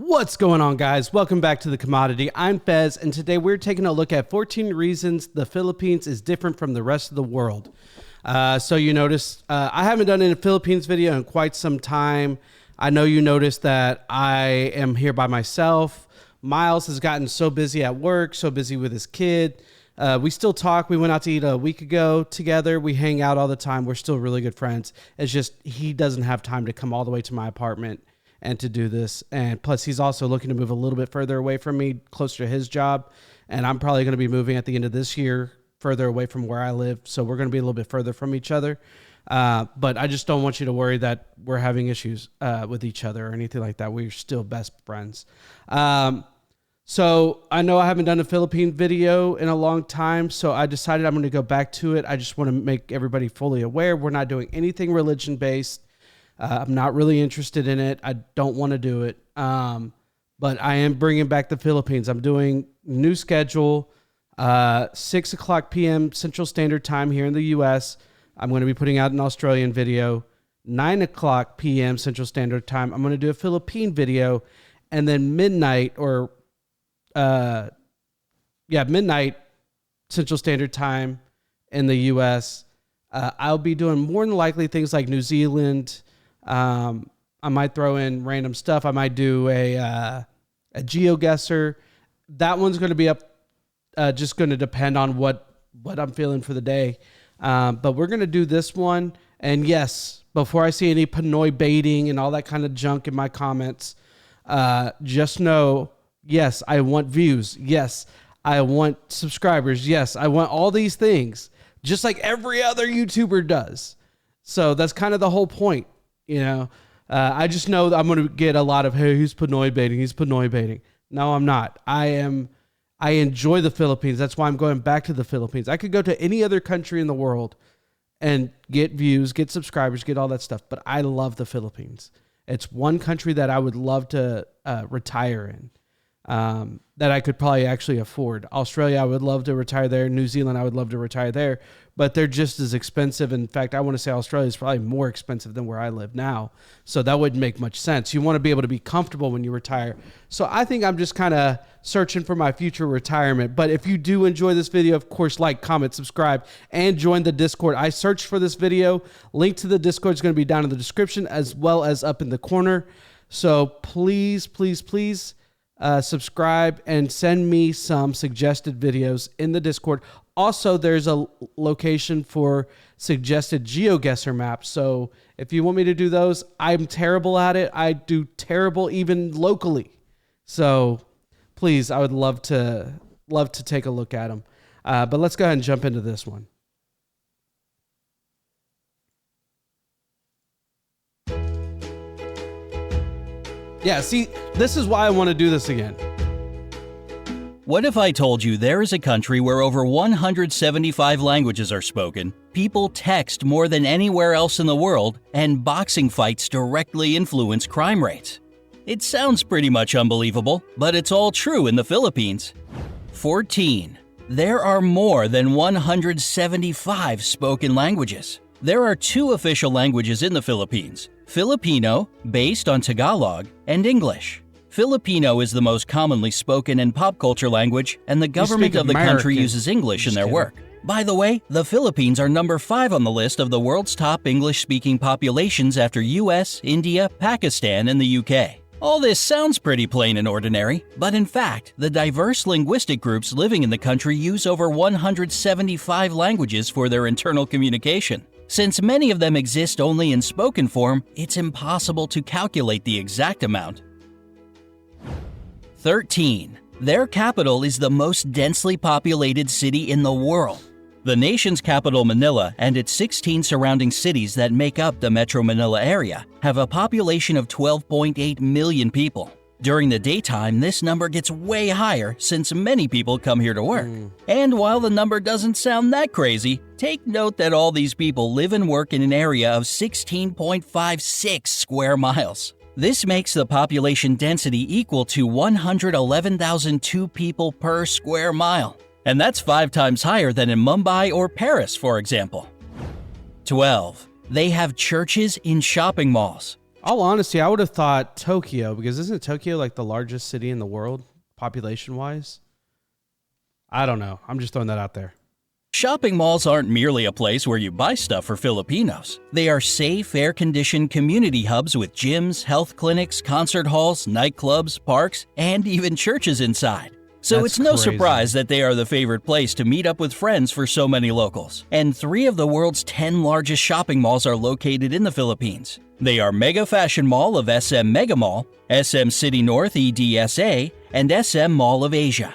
What's going on, guys? Welcome back to The Commodity. I'm Fez, and today we're taking a look at 14 reasons the Philippines is different from the rest of the world. So you notice I haven't done a Philippines video in quite some time. I know you noticed that I am here by myself. Miles has gotten so busy at work, so busy with his kid. We still talk. We went out to eat a week ago together. We hang out all the time. We're still really good friends. It's just he doesn't have time to come all the way to my apartment and to do this. And plus, he's also looking to move a little bit further away from me, closer to his job. And I'm probably going to be moving at the end of this year, further away from where I live. So we're going to be a little bit further from each other. But I just don't want you to worry that we're having issues with each other or anything like that. We're still best friends. So I know I haven't done a Philippine video in a long time, so I decided I'm going to go back to it. I just want to make everybody fully aware. We're not doing anything religion-based. I'm not really interested in it. I don't want to do it. But I am bringing back the Philippines. I'm doing new schedule, 6 o'clock p.m. Central Standard Time here in the U.S. I'm going to be putting out an Australian video. 9 o'clock p.m. Central Standard Time, I'm going to do a Philippine video. And then midnight Central Standard Time in the U.S., I'll be doing more than likely things like New Zealand. I might throw in random stuff. I might do a GeoGuessr. That one's going to be up, just going to depend on what I'm feeling for the day. But we're going to do this one. And yes, before I see any Pinoy baiting and all that kind of junk in my comments, just know, yes, I want views. Yes, I want subscribers. Yes, I want all these things, just like every other YouTuber does. So that's kind of the whole point. You know, I just know that I'm going to get a lot of, hey, he's Pinoy baiting. He's Pinoy baiting. No, I'm not. I enjoy the Philippines. That's why I'm going back to the Philippines. I could go to any other country in the world and get views, get subscribers, get all that stuff. But I love the Philippines. It's one country that I would love to retire in, that I could probably actually afford. Australia, I would love to retire there. New Zealand, I would love to retire there. But they're just as expensive. In fact, I want to say Australia is probably more expensive than where I live now. So that wouldn't make much sense. You want to be able to be comfortable when you retire. So I think I'm just kind of searching for my future retirement. But if you do enjoy this video, of course, like, comment, subscribe, and join the Discord. I searched for this video. Link to the Discord is going to be down in the description as well as up in the corner. So please, please, please subscribe and send me some suggested videos in the Discord. Also, there's a location for suggested GeoGuessr maps. So if you want me to do those, I'm terrible at it. I do terrible even locally. So please, I would love to take a look at them. But let's go ahead and jump into this one. Yeah, see, this is why I want to do this again. What if I told you there is a country where over 175 languages are spoken, people text more than anywhere else in the world, and boxing fights directly influence crime rates? It sounds pretty much unbelievable, but it's all true in the Philippines. 14. There are more than 175 spoken languages. There are 2 official languages in the Philippines: Filipino, based on Tagalog, and English. Filipino is the most commonly spoken and pop culture language, and the government of the country uses English in their work. By the way, the Philippines are number 5 on the list of the world's top English-speaking populations after US, India, Pakistan, and the UK. All this sounds pretty plain and ordinary, but in fact, the diverse linguistic groups living in the country use over 175 languages for their internal communication. Since many of them exist only in spoken form, it's impossible to calculate the exact amount. 13. Their capital is the most densely populated city in the world. The nation's capital, Manila, and its 16 surrounding cities that make up the Metro Manila area have a population of 12.8 million people. During the daytime, this number gets way higher since many people come here to work. And while the number doesn't sound that crazy, take note that all these people live and work in an area of 16.56 square miles. This makes the population density equal to 111,002 people per square mile. And that's 5 times higher than in Mumbai or Paris, for example. 12. They have churches in shopping malls. All honesty, I would have thought Tokyo, because isn't Tokyo like the largest city in the world, population-wise? I don't know. I'm just throwing that out there. Shopping malls aren't merely a place where you buy stuff for Filipinos. They are safe, air-conditioned community hubs with gyms, health clinics, concert halls, nightclubs, parks, and even churches inside. So That's it's no crazy. surprise that they are the favorite place to meet up with friends for so many locals. And 3 of the world's 10 largest shopping malls are located in the Philippines. They are Mega Fashion Mall of SM Mega Mall, SM City North EDSA, and SM Mall of Asia.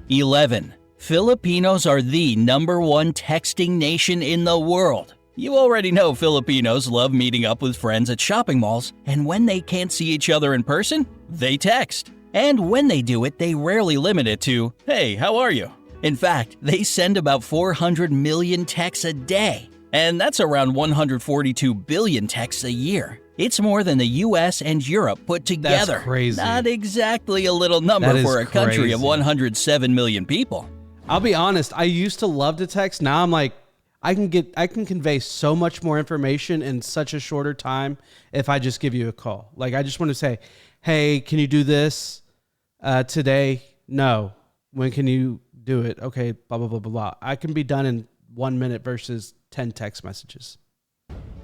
11. Filipinos are the #1 texting nation in the world. You already know Filipinos love meeting up with friends at shopping malls, and when they can't see each other in person, they text. And when they do it, they rarely limit it to, "Hey, how are you?" In fact, they send about 400 million texts a day, and that's around 142 billion texts a year. It's more than the US and Europe put together. That's crazy. Not exactly a little number That is for a country of crazy. 107 million people. I'll be honest. I used to love to text. Now I'm like, I can convey so much more information in such a shorter time if I just give you a call. Like, I just want to say, hey, can you do this today? No. When can you do it? Okay, blah, blah, blah, blah, blah. I can be done in 1 minute versus 10 text messages.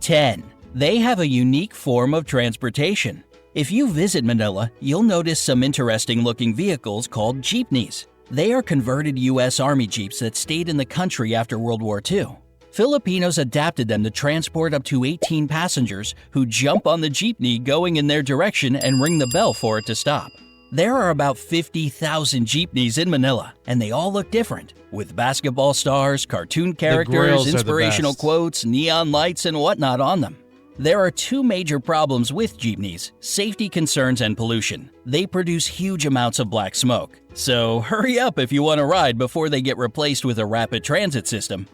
10. They have a unique form of transportation. If you visit Manila, you'll notice some interesting looking vehicles called jeepneys. They are converted U.S. Army Jeeps that stayed in the country after World War II. Filipinos adapted them to transport up to 18 passengers who jump on the jeepney going in their direction and ring the bell for it to stop. There are about 50,000 jeepneys in Manila, and they all look different, with basketball stars, cartoon characters, grills are the inspirational best. quotes, neon lights, and whatnot on them. There are 2 major problems with jeepneys: safety concerns and pollution. They produce huge amounts of black smoke. So hurry up if you want to ride before they get replaced with a rapid transit system.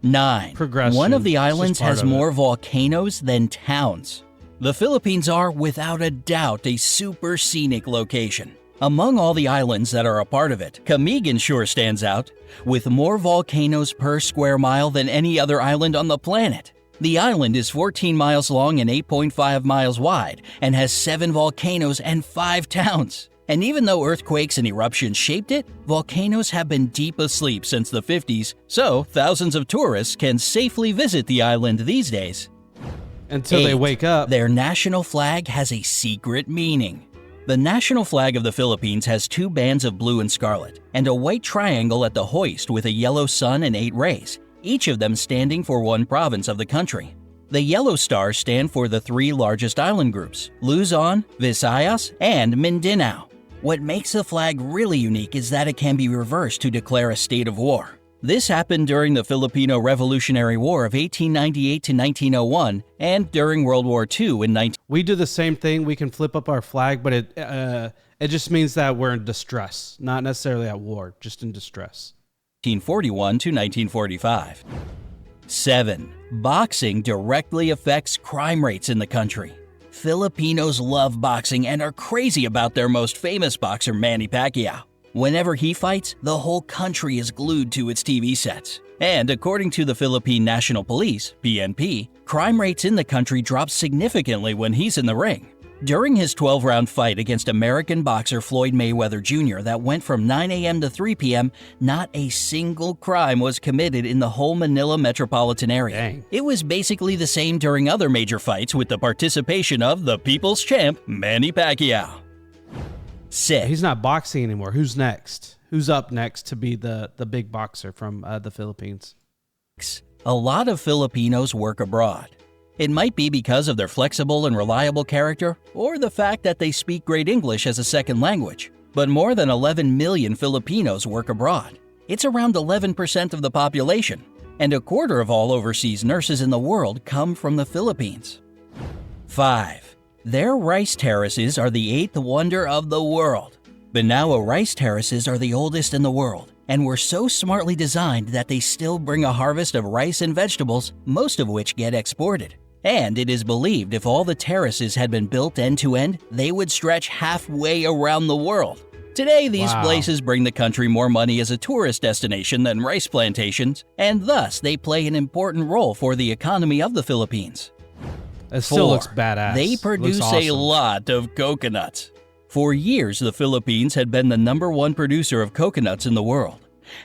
9. Progression. One of the It's just islands part has of it. more volcanoes than towns. The Philippines are, without a doubt, a super scenic location. Among all the islands that are a part of it, Camigan sure stands out, with more volcanoes per square mile than any other island on the planet. The island is 14 miles long and 8.5 miles wide, and has 7 volcanoes and 5 towns. And even though earthquakes and eruptions shaped it, volcanoes have been deep asleep since the 50s, so thousands of tourists can safely visit the island these days. Until they 8. wake up. Their national flag has a secret meaning. The national flag of the Philippines has 2 bands of blue and scarlet, and a white triangle at the hoist with a yellow sun and 8 rays, each of them standing for one province of the country. The yellow stars stand for the 3 largest island groups: Luzon, Visayas, and Mindanao. What makes the flag really unique is that it can be reversed to declare a state of war. This happened during the Filipino Revolutionary War of 1898 to 1901 and during World War II in We do the same thing. We can flip up our flag, but it just means that we're in distress, not necessarily at war, just in distress. 1941 to 1945. 7. Boxing directly affects crime rates in the country. Filipinos love boxing and are crazy about their most famous boxer, Manny Pacquiao. Whenever he fights, the whole country is glued to its TV sets. And according to the Philippine National Police, PNP, crime rates in the country drop significantly when he's in the ring. During his 12-round fight against American boxer Floyd Mayweather Jr. that went from 9 a.m. to 3 p.m., not a single crime was committed in the whole Manila metropolitan area. Dang. It was basically the same during other major fights with the participation of the people's champ, Manny Pacquiao. 6. He's not boxing anymore. Who's next? Who's up next to be the big boxer from the Philippines? A lot of Filipinos work abroad. It might be because of their flexible and reliable character, or the fact that they speak great English as a second language. But more than 11 million Filipinos work abroad. It's around 11% of the population, and a quarter of all overseas nurses in the world come from the Philippines. 5. Their rice terraces are the 8th wonder of the world. Banawa rice terraces are the oldest in the world, and were so smartly designed that they still bring a harvest of rice and vegetables, most of which get exported. And it is believed if all the terraces had been built end to end, they would stretch halfway around the world. Today, these Wow. places bring the country more money as a tourist destination than rice plantations, and thus they play an important role for the economy of the Philippines. It still 4. looks badass. They It looks produce a awesome. lot of coconuts. For years, the Philippines had been the #1 producer of coconuts in the world.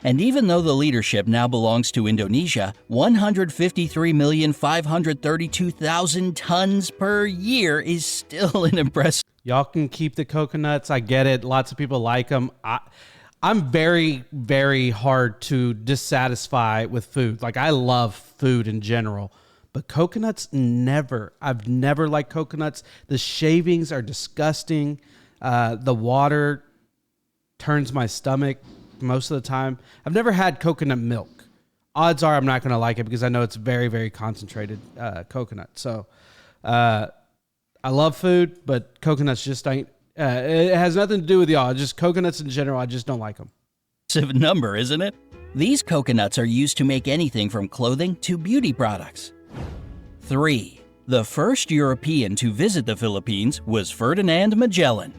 And even though the leadership now belongs to Indonesia, 153,532,000 tons per year is still an impressive. Y'all can keep the coconuts. I get it. Lots of people like them. I'm very, very hard to dissatisfy with food. Like, I love food in general, but coconuts, never. I've never liked coconuts. The shavings are disgusting. The water turns my stomach most of the time. I've never had coconut milk. Odds are I'm not going to like it because I know it's very, very concentrated coconut. So I love food, but coconuts just ain't. It has nothing to do with y'all. Just coconuts in general, I just don't like them. Number, isn't it? These coconuts are used to make anything from clothing to beauty products. 3. The first European to visit the Philippines was Ferdinand Magellan.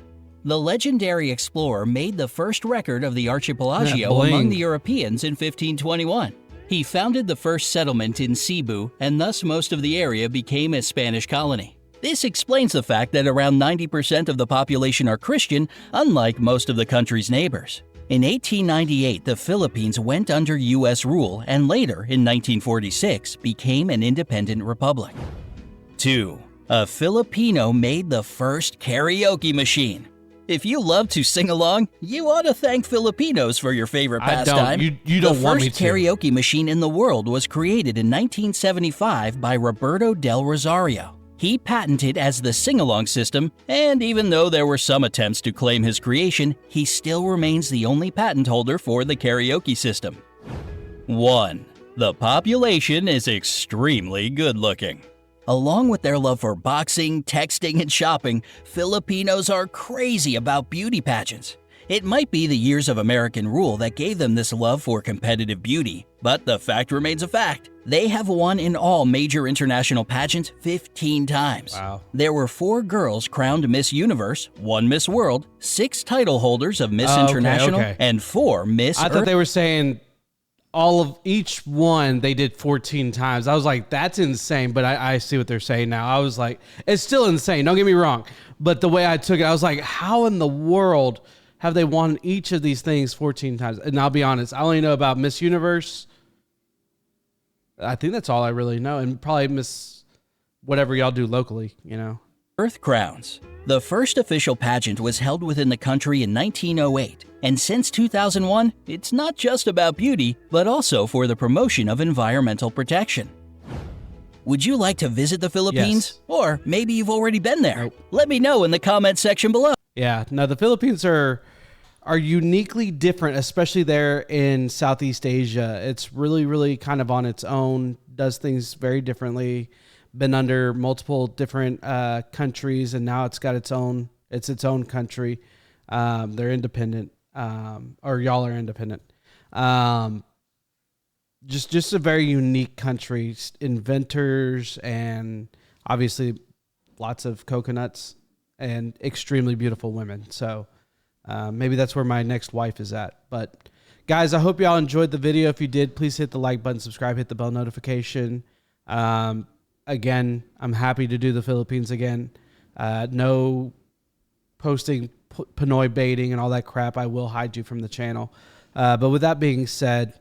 The legendary explorer made the first record of the archipelago among the Europeans in 1521. He founded the first settlement in Cebu, and thus most of the area became a Spanish colony. This explains the fact that around 90% of the population are Christian, unlike most of the country's neighbors. In 1898, the Philippines went under U.S. rule and later, in 1946, became an independent republic. 2. A Filipino made the first karaoke machine. If you love to sing along, you ought to thank Filipinos for your favorite pastime. You don't want me to. The first karaoke machine in the world was created in 1975 by Roberto del Rosario. He patented as the sing-along system, and even though there were some attempts to claim his creation, he still remains the only patent holder for the karaoke system. 1. The population is extremely good-looking. Along with their love for boxing, texting, and shopping, Filipinos are crazy about beauty pageants. It might be the years of American rule that gave them this love for competitive beauty, but the fact remains a fact. They have won in all major international pageants 15 times. Wow. There were 4 girls crowned Miss Universe, 1 Miss World, 6 title holders of Miss International, and 4 Miss I thought they were saying all of each one they did 14 times. I was like, that's insane, but I see what they're saying now. I was like, it's still insane, don't get me wrong. But the way I took it, I was like, how in the world have they won each of these things 14 times? And I'll be honest, I only know about Miss Universe. I think that's all I really know. And probably Miss whatever y'all do locally, you know. Earth crowns. The first official pageant was held within the country in 1908, and since 2001, it's not just about beauty, but also for the promotion of environmental protection. Would you like to visit the Philippines? Yes. Or maybe you've already been there. Nope. Let me know in the comment section below. Yeah, no, the Philippines are uniquely different, especially there in Southeast Asia. It's really, really kind of on its own, does things very differently. Been under multiple different countries, and now it's got its own country. They're independent, or y'all are independent. Just a very unique country. Inventors and obviously lots of coconuts and extremely beautiful women. So maybe that's where my next wife is at. But guys, I hope y'all enjoyed the video. If you did, please hit the like button, subscribe, hit the bell notification. Again, I'm happy to do the Philippines again. No posting Pinoy baiting and all that crap. I will hide you from the channel. But with that being said,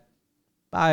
bye.